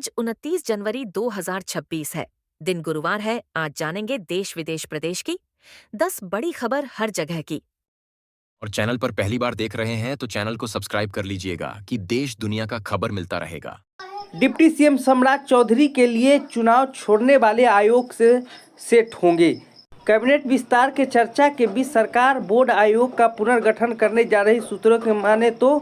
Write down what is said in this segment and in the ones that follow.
आज 29 जनवरी 2026 है। दिन गुरुवार है। आज जानेंगे देश विदेश प्रदेश की 10 बड़ी खबर हर जगह की। और चैनल पर पहली बार देख रहे हैं तो चैनल को सब्सक्राइब कर लीजिएगा कि देश दुनिया का खबर मिलता रहेगा। डिप्टी सीएम सम्राट चौधरी के लिए चुनाव छोड़ने वाले आयोग से सेट होंगे। कैबिनेट विस्तार के चर्चा के बीच सरकार बोर्ड आयोग का पुनर्गठन करने जा रही। सूत्रों के माने तो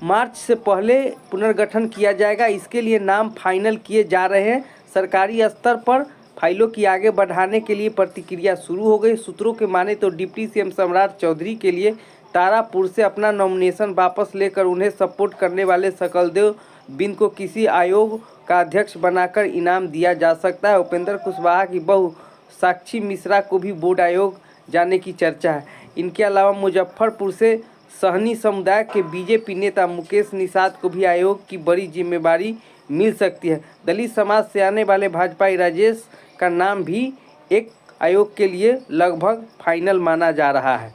मार्च से पहले पुनर्गठन किया जाएगा। इसके लिए नाम फाइनल किए जा रहे हैं। सरकारी स्तर पर फाइलों की आगे बढ़ाने के लिए प्रतिक्रिया शुरू हो गई। सूत्रों के माने तो डिप्टी सीएम सम्राट चौधरी के लिए तारापुर से अपना नॉमिनेशन वापस लेकर उन्हें सपोर्ट करने वाले सकलदेव बिंद को किसी आयोग का अध्यक्ष बनाकर इनाम दिया जा सकता है। उपेंद्र कुशवाहा की बहू साक्षी मिश्रा को भी बोर्ड आयोग जाने की चर्चा है। इनके अलावा मुजफ्फरपुर से सहनी समुदाय के बीजेपी नेता मुकेश निषाद को भी आयोग की बड़ी जिम्मेदारी मिल सकती है। दलित समाज से आने वाले भाजपाई राजेश का नाम भी एक आयोग के लिए लगभग फाइनल माना जा रहा है।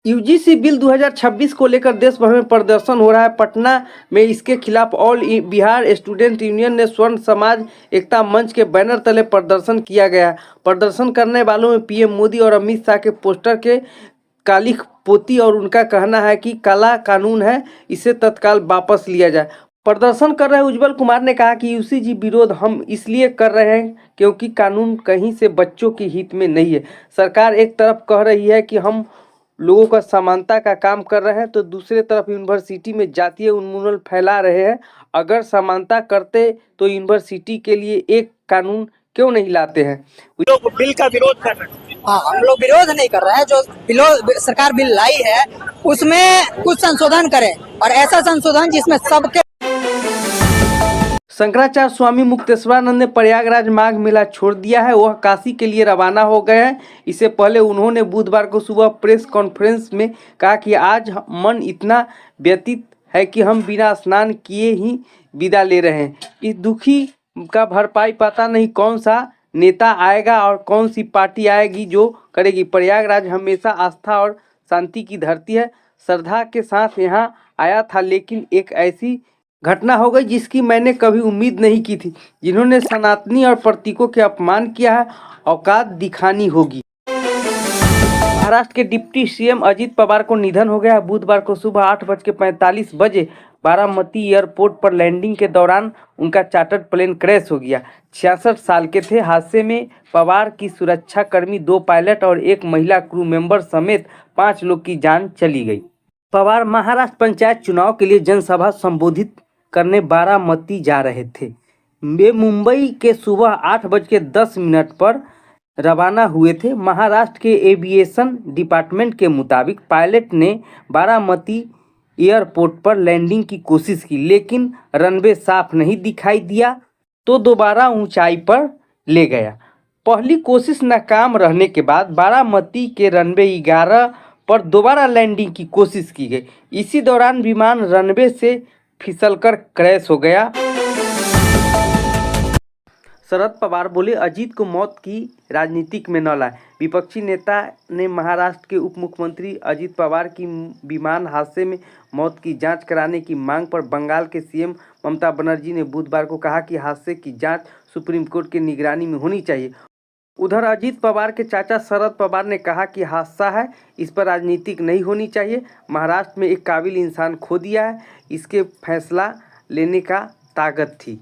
यूजीसी बिल 2026 को लेकर देश भर में प्रदर्शन हो रहा है। पटना में इसके खिलाफ ऑल बिहार स्टूडेंट यूनियन ने स्वर्ण समाज एकता मंच के बैनर तले प्रदर्शन किया गया। प्रदर्शन करने वालों में पीएम मोदी और अमित शाह के पोस्टर के काली पोती और उनका कहना है कि काला कानून है, इसे तत्काल वापस लिया जाए। प्रदर्शन कर रहे उज्जवल कुमार ने कहा कि यूजीसी विरोध हम इसलिए कर रहे हैं क्योंकि कानून कहीं से बच्चों के हित में नहीं है। सरकार एक तरफ कह रही है कि हम लोगों का समानता का काम कर रहे हैं तो दूसरे तरफ यूनिवर्सिटी में जातीय उन्मूलन फैला रहे हैं। अगर समानता करते तो यूनिवर्सिटी के लिए एक कानून क्यों नहीं लाते हैं। लोग बिल का विरोध कर रहे हैं। हाँ, हम लोग विरोध नहीं कर रहे हैं। जो सरकार बिल लाई है उसमें कुछ संशोधन करें और ऐसा संशोधन जिसमें सबके। शंकराचार्य स्वामी मुक्तेश्वरानंद ने प्रयागराज माघ मेला छोड़ दिया है। वह काशी के लिए रवाना हो गए हैं। इससे पहले उन्होंने बुधवार को सुबह प्रेस कॉन्फ्रेंस में कहा कि आज मन इतना व्यतीत है कि हम बिना स्नान किए ही विदा ले रहे हैं। इस दुखी का भरपाई पता नहीं कौन सा नेता आएगा और कौन सी पार्टी आएगी जो करेगी। प्रयागराज हमेशा आस्था और शांति की धरती है। श्रद्धा के साथ यहाँ आया था, लेकिन एक ऐसी घटना हो गई जिसकी मैंने कभी उम्मीद नहीं की थी। जिन्होंने सनातनी और प्रतीकों के अपमान किया है, औकात दिखानी होगी। महाराष्ट्र के डिप्टी सीएम अजित पवार को निधन हो गया। बुधवार को सुबह 8:45 बजे बारामती एयरपोर्ट पर लैंडिंग के दौरान उनका चार्टर्ड प्लेन क्रैश हो गया। 66 साल के थे। हादसे में पवार की सुरक्षाकर्मी, 2 पायलट और एक महिला क्रू मेंबर समेत 5 लोग की जान चली गई। पवार महाराष्ट्र पंचायत चुनाव के लिए जनसभा संबोधित करने बारामती जा रहे थे। वे मुंबई के सुबह 8:10 पर रवाना हुए थे। महाराष्ट्र के एविएशन डिपार्टमेंट के मुताबिक पायलट ने बारामती एयरपोर्ट पर लैंडिंग की कोशिश की, लेकिन रनवे साफ नहीं दिखाई दिया तो दोबारा ऊंचाई पर ले गया। पहली कोशिश नाकाम रहने के बाद बारामती के रनवे 11 पर दोबारा लैंडिंग की कोशिश की गई। इसी दौरान विमान रनवे से फिसलकर क्रैश हो गया। शरद पवार बोले, अजीत को मौत की राजनीतिक में न लाए। विपक्षी नेता ने महाराष्ट्र के उप मुख्यमंत्री अजित पवार की विमान हादसे में मौत की जांच कराने की मांग पर बंगाल के सीएम ममता बनर्जी ने बुधवार को कहा कि हादसे की जांच सुप्रीम कोर्ट की निगरानी में होनी चाहिए। उधर अजित पवार के चाचा शरद पवार ने कहा कि हादसा है, इस पर राजनीतिक नहीं होनी चाहिए। महाराष्ट्र में एक काबिल इंसान खो दिया है, इसके फैसला लेने का ताकत थी।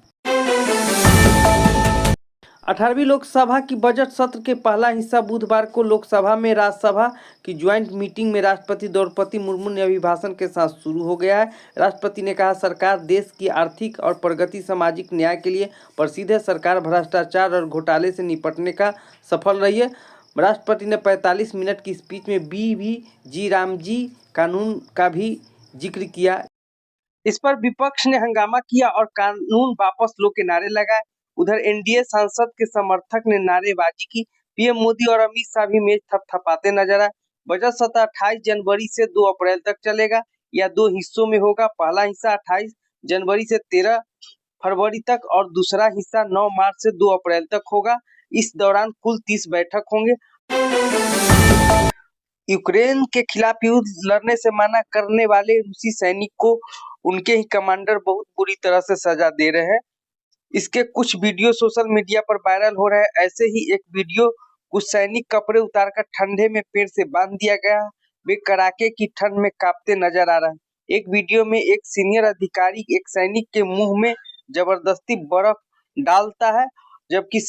18वीं लोकसभा की बजट सत्र के पहला हिस्सा बुधवार को लोकसभा में राज्यसभा की ज्वाइंट मीटिंग में राष्ट्रपति द्रौपदी मुर्मू ने अभिभाषण के साथ शुरू हो गया है। राष्ट्रपति ने कहा, सरकार देश की आर्थिक और प्रगति सामाजिक न्याय के लिए प्रसिद्ध है। सरकार भ्रष्टाचार और घोटाले से निपटने का सफल रही है। राष्ट्रपति ने 45 मिनट की स्पीच में BVG रामजी कानून का भी जिक्र किया। इस पर विपक्ष ने हंगामा किया और कानून वापस लो के नारे लगाए। उधर एनडीए सांसद के समर्थक ने नारेबाजी की। पीएम मोदी और अमित शाह भी मेज थपथपाते नजर आए। बजट सत्र 28 जनवरी से 2 अप्रैल तक चलेगा। यह 2 हिस्सों में होगा। पहला हिस्सा 28 जनवरी से 13 फरवरी तक और दूसरा हिस्सा 9 मार्च से 2 अप्रैल तक होगा। इस दौरान कुल 30 बैठक होंगे। यूक्रेन के खिलाफ युद्ध लड़ने से मना करने वाले रूसी सैनिक को उनके ही कमांडर बहुत बुरी तरह से सजा दे रहे हैं। इसके कुछ वीडियो सोशल मीडिया पर वायरल हो रहे हैं। ऐसे ही एक वीडियो, कुछ सैनिक कपड़े उतारकर ठंडे में पेड़ से बांध दिया गया। वे कड़ाके की ठंड में कांपते नजर आ रहे हैं। एक वीडियो में एक सीनियर अधिकारी एक सैनिक के मुंह में जबरदस्ती बर्फ डालता है, जबकि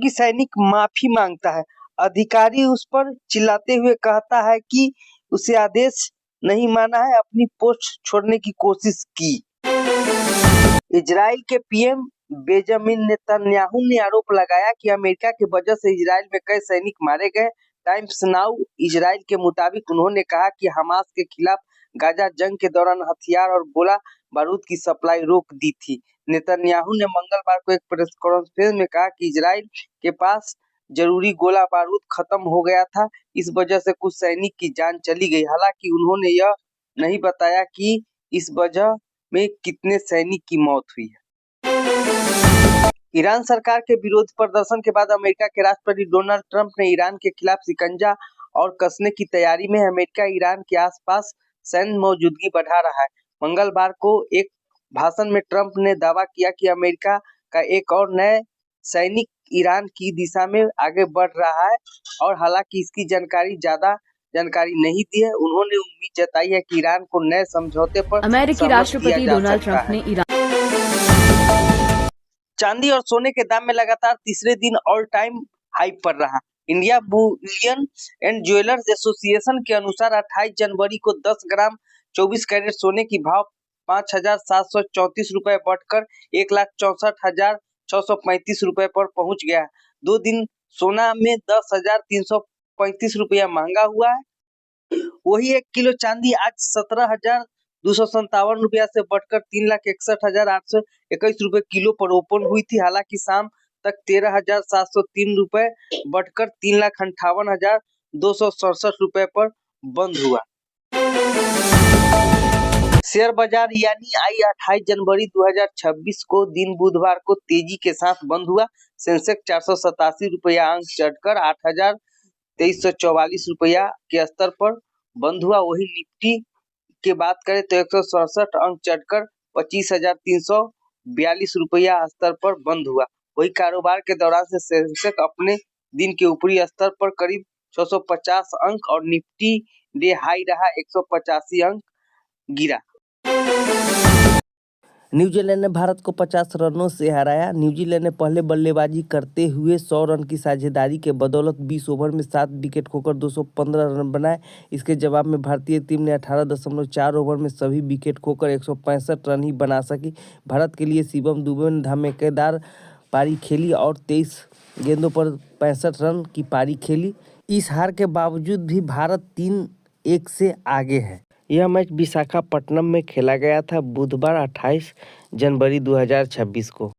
सैनिक माफी मांगता है। अधिकारी उस पर चिल्लाते हुए कहता है कि उसे आदेश नहीं माना है, अपनी पोस्ट छोड़ने की कोशिश की। इजराइल के पीएम बेंजामिन नेतन्याहू ने आरोप लगाया कि अमेरिका की वजह से इजराइल में कई सैनिक मारे गए। टाइम्स नाउ इजराइल के मुताबिक उन्होंने कहा कि हमास के खिलाफ गाजा जंग के दौरान हथियार और गोला बारूद की सप्लाई रोक दी थी। नेतन्याहू ने मंगलवार को एक प्रेस कॉन्फ्रेंस में कहा कि इजराइल के पास जरूरी गोला बारूद खत्म हो गया था, इस वजह से कुछ सैनिक की जान चली गई। हालांकि उन्होंने यह नहीं बताया कि इस वजह में कितने सैनिक की मौत हुई है। ईरान सरकार के विरोध प्रदर्शन के बाद अमेरिका के राष्ट्रपति डोनाल्ड ट्रंप ने ईरान के खिलाफ शिकंजा और कसने की तैयारी में है। अमेरिका ईरान के आसपास सैन्य मौजूदगी बढ़ा रहा है। मंगलवार को एक भाषण में ट्रंप ने दावा किया कि अमेरिका का एक और नए सैनिक ईरान की दिशा में आगे बढ़ रहा है, और हालांकि इसकी जानकारी नहीं दी है। उन्होंने उम्मीद जताई है कि ईरान को नए समझौते पर अमेरिकी राष्ट्रपति डोनाल्ड ट्रंप ने ईरान चांदी और सोने के दाम में लगातार तीसरे दिन ऑल टाइम हाई पर रहा। India Boolean and jewellers association के अनुसार 28 जनवरी को 10 ग्राम 24 कैरेट सोने की भाव 5,734 रुपए बढ़कर 1,64,635 रुपए पर पहुंच गया। 2 दिन सोना में 10,335 रुपया महंगा हुआ है। वही 1 किलो चांदी आज 17,257 रुपया से बढ़कर 3,61,821 रुपए किलो पर ओपन हुई थी। हालांकि शाम तक 13,703 रुपए बढ़कर 3,58,267 रुपए पर बंद हुआ। शेयर बाजार यानी आई 28 जनवरी 2026 को दिन बुधवार को तेजी के साथ बंद हुआ। सेंसेक्स 487 रुपया अंक चढ़कर 8,2344 रुपया के स्तर पर बंद हुआ। वही निफ्टी की बात करें तो 167 अंक चढ़कर 25,342 रुपया स्तर पर बंद हुआ। वही कारोबार के दौरान से सेंसेक्स अपने दिन के ऊपरी स्तर पर करीब 650 अंक और निफ्टी डे हाई रहा 185 अंक गिरा। न्यूजीलैंड ने भारत को 50 रनों से हराया। न्यूजीलैंड ने पहले बल्लेबाजी करते हुए 100 रन की साझेदारी के बदौलत 20 ओवर में 7 विकेट खोकर 215 रन बनाए। इसके जवाब में भारतीय टीम ने 18.4 ओवर में सभी विकेट खोकर 165 रन ही बना सकी। भारत के लिए शिवम दुबे ने धमाकेदार पारी खेली और 23 गेंदों पर 65 रन की पारी खेली। इस हार के बावजूद भी भारत 3-1 से आगे है। यह मैच विशाखापट्टनम में खेला गया था बुधवार 28 जनवरी 2026 को।